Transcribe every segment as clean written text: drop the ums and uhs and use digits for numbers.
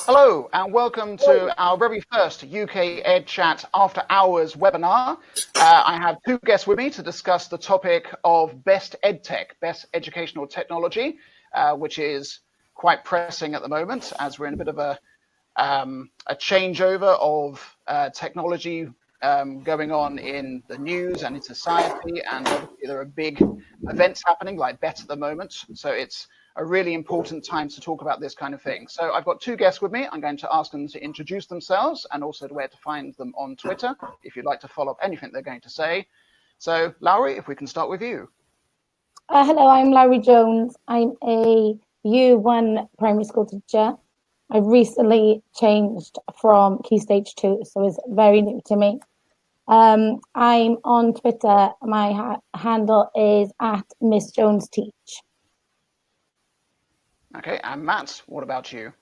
Hello and welcome to our very first UK EdChat After Hours webinar. I have two guests with me to discuss the topic of best EdTech, best educational technology, which is quite pressing at the moment as we're in a bit of a changeover of technology going on in the news and in society, and obviously there are big events happening like BET at the moment, so it's a really important time to talk about this kind of thing. So I've got two guests with me. I'm going to ask them to introduce themselves and also where to find them on Twitter if you'd like to follow up anything they're going to say. So Lowry, if we can start with you. Hello, I'm Lowry Jones. I'm a Year 1 primary school teacher. I've recently changed from Key Stage 2, so it's very new to me. I'm on Twitter. My handle is @MissJonesTeach. Okay, and Matt, what about you?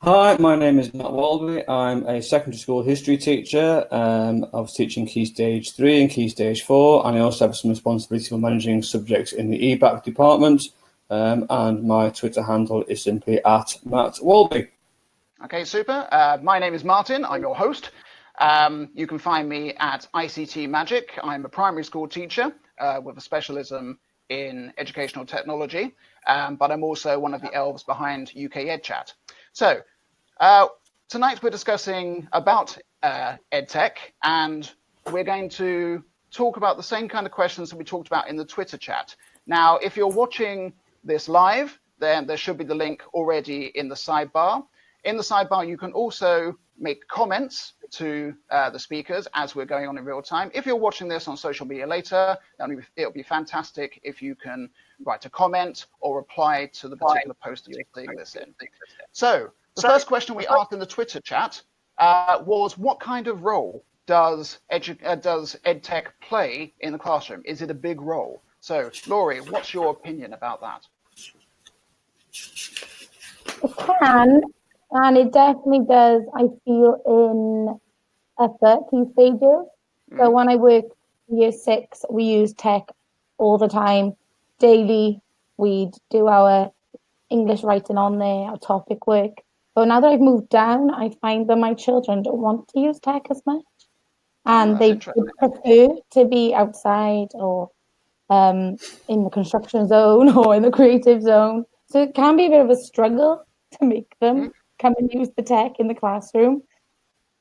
Hi, my name is Matt Walby. I'm a secondary school history teacher. I was teaching Key Stage 3 and Key Stage 4, and I also have some responsibility for managing subjects in the EBAC department. And my Twitter handle is simply @MattWalby. Okay, super. My name is Martin. I'm your host. You can find me at ICT Magic. I'm a primary school teacher with a specialism in educational technology, but I'm also one of the elves behind UKEdChat. So tonight we're discussing about EdTech, and we're going to talk about the same kind of questions that we talked about in the Twitter chat. Now, if you're watching this live, then there should be the link already in the sidebar. In the sidebar, you can also make comments to the speakers as we're going on in real time. If you're watching this on social media later, then it'll be fantastic if you can write a comment or reply to the particular post that you're seeing this in. So the first question we asked in the Twitter chat was, what kind of role does EdTech play in the classroom? Is it a big role? So Laurie, what's your opinion about that? It can. And it definitely does, I feel, in upper key stages. So when I work year 6, we use tech all the time, daily. We'd do our English writing on there, our topic work. But now that I've moved down, I find that my children don't want to use tech as much. And they prefer to be outside or in the construction zone or in the creative zone. So it can be a bit of a struggle to make them come and use the tech in the classroom.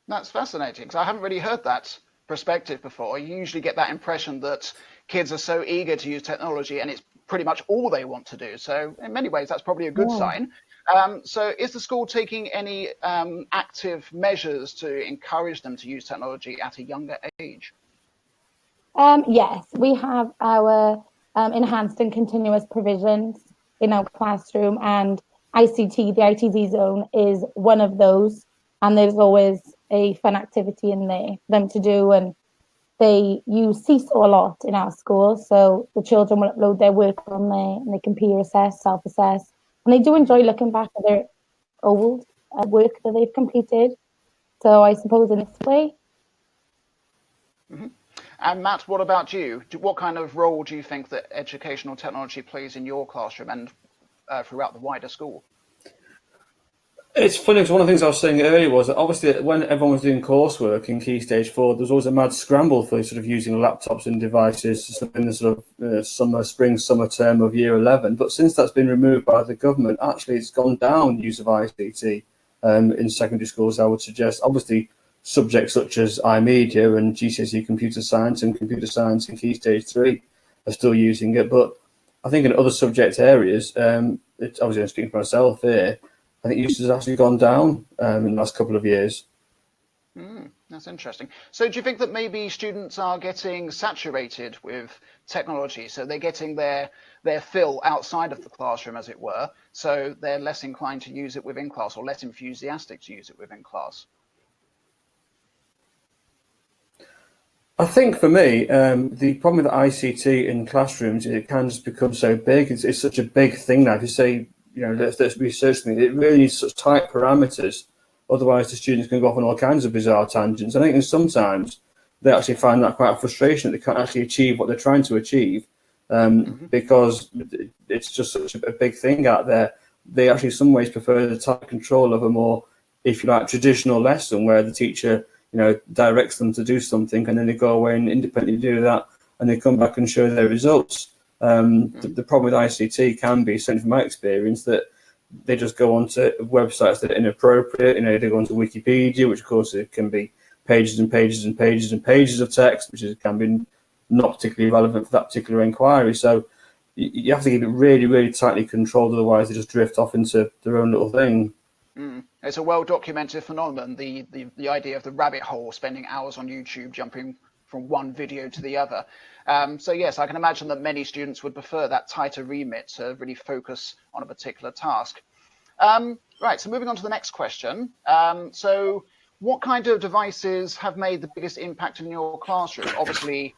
That's fascinating, because I haven't really heard that perspective before. You usually get that impression that kids are so eager to use technology and it's pretty much all they want to do. So in many ways, that's probably a good sign. So is the school taking any active measures to encourage them to use technology at a younger age? Yes, we have our enhanced and continuous provisions in our classroom, and ICT, the ITZ zone, is one of those, and there's always a fun activity in there for them to do, and they use Seesaw a lot in our school, so the children will upload their work on there and they can peer assess, self-assess, and they do enjoy looking back at their old work that they've completed. So I suppose in this way. And Matt, what about you? What kind of role do you think that educational technology plays in your classroom and throughout the wider school? It's funny because one of the things I was saying earlier was that obviously when everyone was doing coursework in Key Stage 4, there was always a mad scramble for sort of using laptops and devices in the sort of spring-summer term of year 11. But since that's been removed by the government, actually it's gone down use of ICT in secondary schools, I would suggest. Obviously, subjects such as iMedia and GCSE Computer Science and Computer Science in Key Stage 3 are still using it. But I think in other subject areas, it's obviously I'm speaking for myself here, I think usage has actually gone down in the last couple of years. That's interesting. So do you think that maybe students are getting saturated with technology? So they're getting their fill outside of the classroom, as it were, so they're less inclined to use it within class or less enthusiastic to use it within class? I think for me, the problem with ICT in classrooms is it can just become so big. It's such a big thing now. If you say, let's research something, it really needs such tight parameters. Otherwise, the students can go off on all kinds of bizarre tangents. I think sometimes they actually find that quite a frustration that they can't actually achieve what they're trying to achieve because it's just such a big thing out there. they actually in some ways prefer the tight control of a more, if you like, traditional lesson where the teacher, directs them to do something and then they go away and independently do that and they come back and show their results. The problem with ICT can be, certainly from my experience, that they just go onto websites that are inappropriate. They go onto Wikipedia, which of course it can be pages and pages and pages and pages of text, which can be not particularly relevant for that particular inquiry. So you have to keep it really, really tightly controlled, otherwise they just drift off into their own little thing. It's a well-documented phenomenon, the idea of the rabbit hole, spending hours on YouTube, jumping from one video to the other. So yes, I can imagine that many students would prefer that tighter remit to really focus on a particular task. Right, so moving on to the next question. So what kind of devices have made the biggest impact in your classroom? Obviously,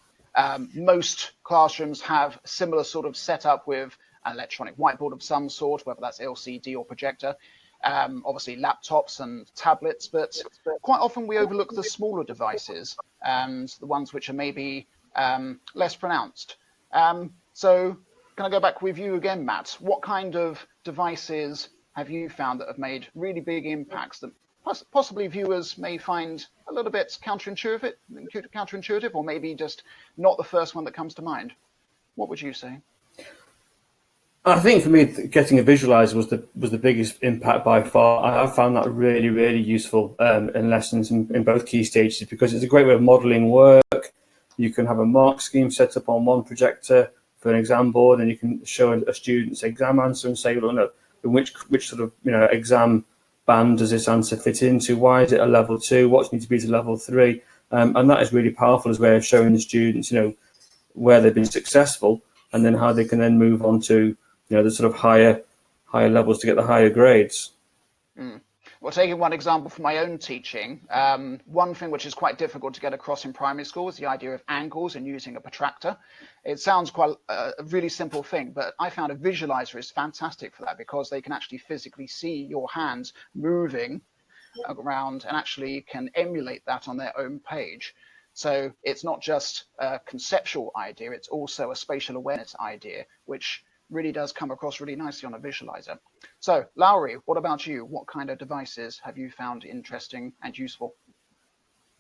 most classrooms have similar sort of setup with an electronic whiteboard of some sort, whether that's LCD or projector. Obviously laptops and tablets, but quite often we overlook the smaller devices and the ones which are maybe less pronounced. So can I go back with you again, Matt? What kind of devices have you found that have made really big impacts that possibly viewers may find a little bit counterintuitive, or maybe just not the first one that comes to mind? What would you say? I think for me, getting a visualizer was the biggest impact by far. I found that really, really useful in lessons in both key stages, because it's a great way of modelling work. You can have a mark scheme set up on one projector for an exam board, and you can show a student's exam answer and say, well, no, which sort of exam band does this answer fit into? Why is it a level 2? What's need to be to level 3? And that is really powerful as a way of showing the students, where they've been successful, and then how they can then move on to the sort of higher levels to get the higher grades. Well, taking one example from my own teaching, one thing which is quite difficult to get across in primary school is the idea of angles and using a protractor. It sounds quite a really simple thing, but I found a visualizer is fantastic for that, because they can actually physically see your hands moving around and actually can emulate that on their own page. So it's not just a conceptual idea, it's also a spatial awareness idea, which really does come across really nicely on a visualizer. So, Lowry, what about you? What kind of devices have you found interesting and useful?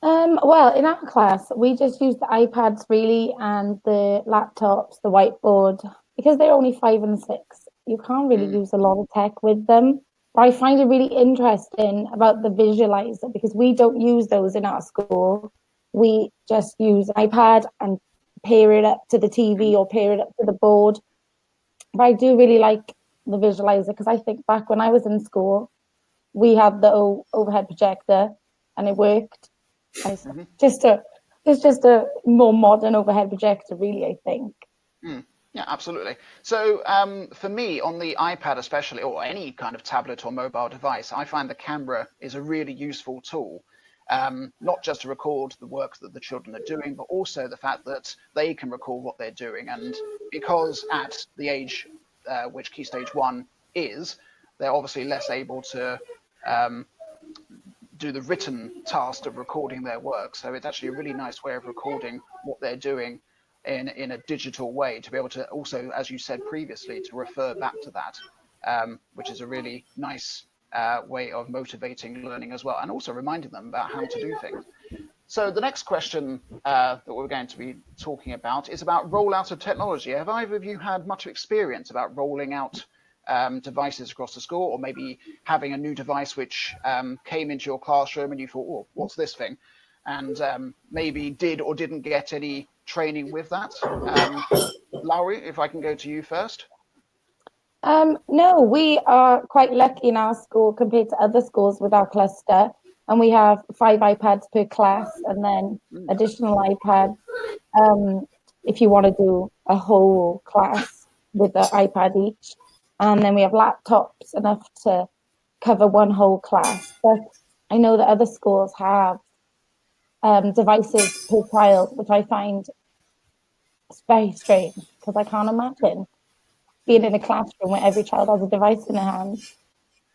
Well, in our class, we just use the iPads really, and the laptops, the whiteboard, because they're only 5 and 6. You can't really use a lot of tech with them. But I find it really interesting about the visualizer, because we don't use those in our school. We just use an iPad and pair it up to the TV or pair it up to the board. But I do really like the visualizer, because I think back when I was in school, we had the overhead projector and it worked. It's just a more modern overhead projector, really, I think. Yeah, absolutely. So for me, on the iPad especially, or any kind of tablet or mobile device, I find the camera is a really useful tool. Not just to record the work that the children are doing, but also the fact that they can record what they're doing. And because at the age which Key Stage 1 is, they're obviously less able to do the written task of recording their work. So it's actually a really nice way of recording what they're doing in a digital way, to be able to also, as you said previously, to refer back to that, which is a really nice way of motivating learning as well, and also reminding them about how to do things. So the next question that we're going to be talking about is about rollout of technology. Have either of you had much experience about rolling out devices across the school, or maybe having a new device which came into your classroom and you thought, oh, what's this thing? And maybe did or didn't get any training with that? Lowry, if I can go to you first. No, we are quite lucky in our school compared to other schools with our cluster, and we have 5 iPads per class, and then additional iPads if you want to do a whole class with an iPad each, and then we have laptops enough to cover one whole class. But I know that other schools have devices per child, which I find very strange, because I can't imagine being in a classroom where every child has a device in their hands.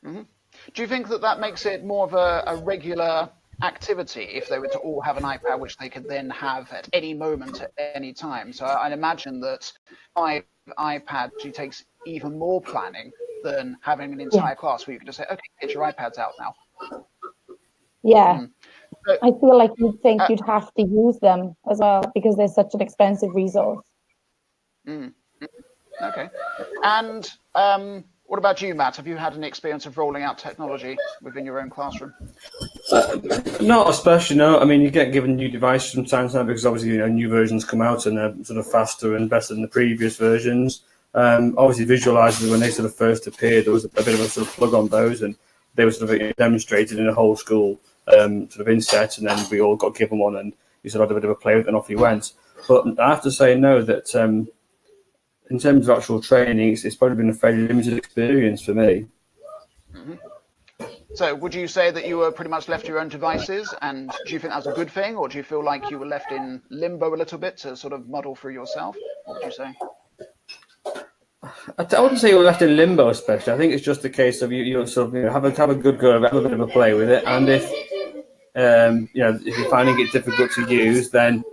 Do you think that that makes it more of a regular activity if they were to all have an iPad, which they could then have at any moment, at any time? So I'd imagine that 5 iPads actually takes even more planning than having an entire class where you can just say, okay, get your iPads out now. Yeah. So, I feel like you'd think you'd have to use them as well because they're such an expensive resource. okay. And what about you, Matt? Have you had any experience of rolling out technology within your own classroom? Not especially, no. I mean, you get given new devices sometimes now because obviously, new versions come out and they're sort of faster and better than the previous versions. Obviously, visualizers, when they sort of first appeared, there was a bit of a sort of plug on those, and they were sort of demonstrated in a whole school sort of inset, and then we all got given one, and you sort of had a bit of a play with it, and off you went. But I have to say, no, that in terms of actual training, it's probably been a fairly limited experience for me. So would you say that you were pretty much left to your own devices, and do you think that was a good thing, or do you feel like you were left in limbo a little bit to sort of model for yourself? What would you say? I wouldn't say you were left in limbo, especially. I think it's just a case of you sort of have a good go, have a bit of a play with it, and if if you're finding it difficult to use, then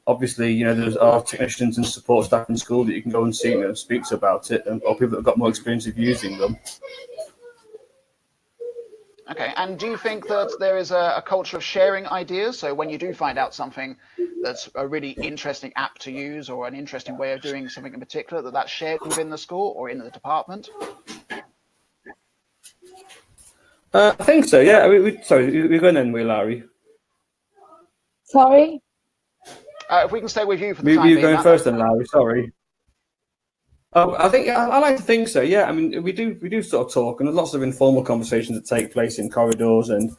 obviously there's our technicians and support staff in school that you can go and see and speak to about it, or people that have got more experience of using them. Okay, and do you think that there is a culture of sharing ideas? So when you do find out something that's a really interesting app to use or an interesting way of doing something in particular, that's shared within the school or in the department? I think so, yeah. Sorry, we're going then, Larry. Sorry? If we can stay with you for the time being. We're going first then, Larry, sorry. I think I like to think so. Yeah, I mean, we do sort of talk, and there's lots of informal conversations that take place in corridors, and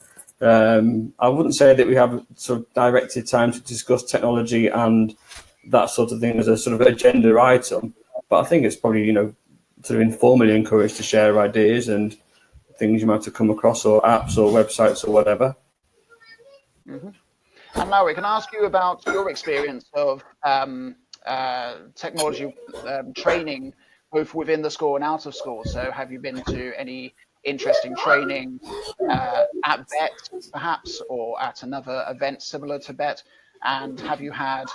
I wouldn't say that we have sort of directed time to discuss technology and that sort of thing as a sort of agenda item. But I think it's probably sort of informally encouraged to share ideas and things you might have come across, or apps, or websites, or whatever. Mm-hmm. And Larry, can I ask you about your experience of technology training, both within the school and out of school? So have you been to any interesting training at BET, perhaps, or at another event similar to BET? And have you had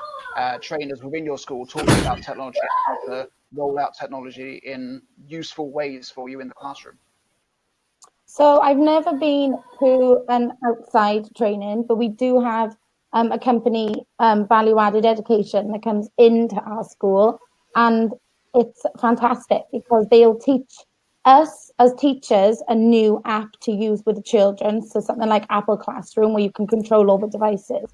trainers within your school talking about technology and how to roll out technology in useful ways for you in the classroom? So I've never been to an outside training, but we do have a company, Value Added Education, that comes into our school, and it's fantastic because they'll teach us as teachers a new app to use with the children. So something like Apple Classroom, where you can control all the devices.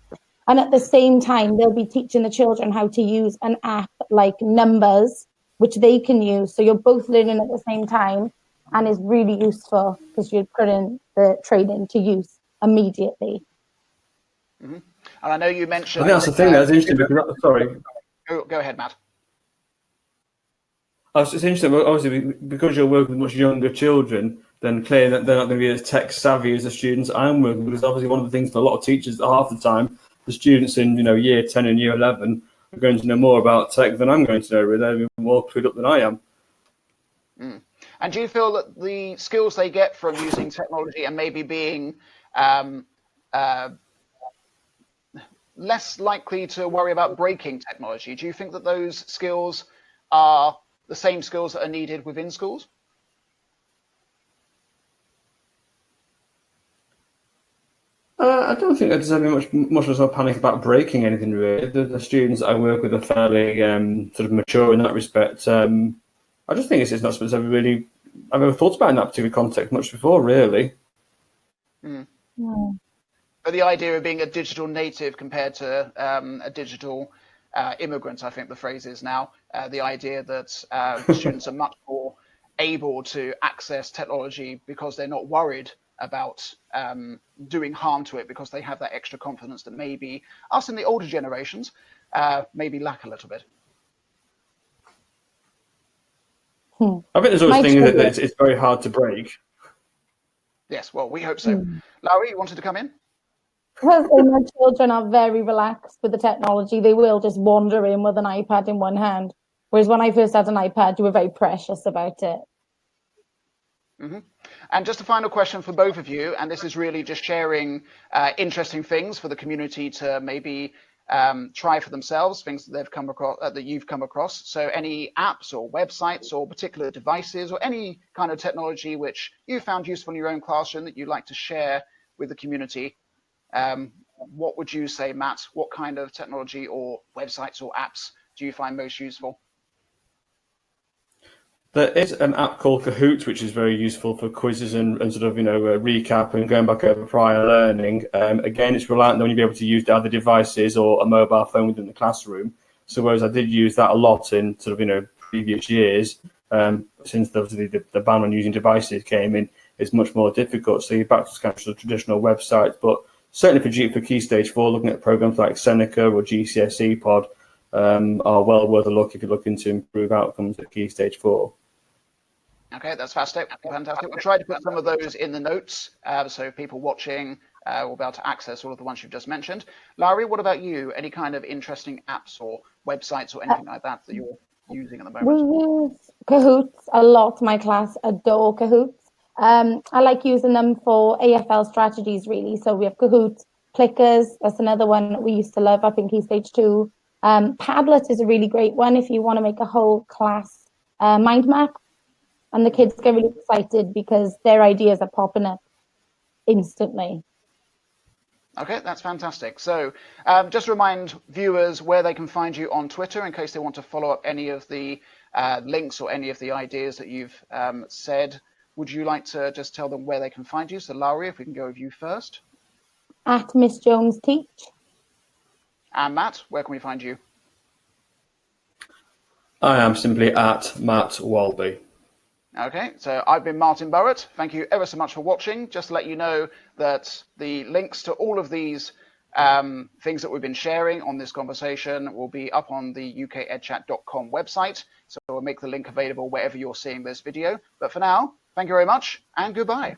And at the same time, they'll be teaching the children how to use an app like Numbers, which they can use. So you're both learning at the same time, and is really useful because you're putting the training to use immediately. Mm-hmm. And I know you mentioned... I think that's the thing that's interesting because... Sorry. Go ahead, Matt. It's interesting, obviously, because you're working with much younger children, then clearly that they're not going to be as tech savvy as the students I'm working with, because obviously one of the things for a lot of teachers, half the time, the students in year 10 and year 11 are going to know more about tech than I'm going to know. They're more clued up than I am. Mm. And do you feel that the skills they get from using technology and maybe being less likely to worry about breaking technology, do you think that those skills are the same skills that are needed within schools? I don't think there's much of a panic about breaking anything, really. The students that I work with are fairly sort of mature in that respect. I just think it's not something I've ever thought about in that particular context much before, really. Mm. Mm. But the idea of being a digital native compared to a digital immigrant, I think the phrase is now, the idea that students are much more able to access technology because they're not worried about doing harm to it, because they have that extra confidence that maybe us in the older generations maybe lack a little bit. I think there's always things that it's very hard to break. Yes, well, we hope so. Larry, you wanted to come in? Because my children are very relaxed with the technology. They will just wander in with an iPad in one hand. Whereas when I first had an iPad, you were very precious about it. Mm-hmm. And just a final question for both of you, and this is really just sharing interesting things for the community to maybe try for themselves, things that they've come across, that you've come across. So any apps or websites or particular devices or any kind of technology which you found useful in your own classroom that you'd like to share with the community. What would you say, Matt? What kind of technology or websites or apps do you find most useful? There is an app called Kahoot, which is very useful for quizzes and sort of, recap and going back over prior learning. Again, it's reliant on you be able to use other devices or a mobile phone within the classroom. So whereas I did use that a lot in sort of, previous years, since the ban on using devices came in, it's much more difficult. So you're back to kind of traditional websites, but certainly for Key Stage 4, looking at programs like Seneca or GCSE Pod are well worth a look if you're looking to improve outcomes at Key Stage 4. Okay, that's fantastic. We'll try to put some of those in the notes so people watching will be able to access all of the ones you've just mentioned. Larry, what about you? Any kind of interesting apps or websites or anything like that that you're using at the moment? We use Kahoots a lot. My class adore Kahoots. I like using them for AFL strategies, really. So we have Kahoots, Clickers. That's another one we used to love up in Key Stage 2. Padlet is a really great one if you want to make a whole class mind map. And the kids get really excited because their ideas are popping up instantly. Okay, that's fantastic. So just remind viewers where they can find you on Twitter in case they want to follow up any of the links or any of the ideas that you've said. Would you like to just tell them where they can find you? So Larry, if we can go with you first. At Miss Jones Teach. And Matt, where can we find you? I am simply at Matt Walby. Okay, so I've been Martin Burrett. Thank you ever so much for watching. Just to let you know that the links to all of these things that we've been sharing on this conversation will be up on the UKEdChat.com website. So we'll make the link available wherever you're seeing this video. But for now, thank you very much and goodbye.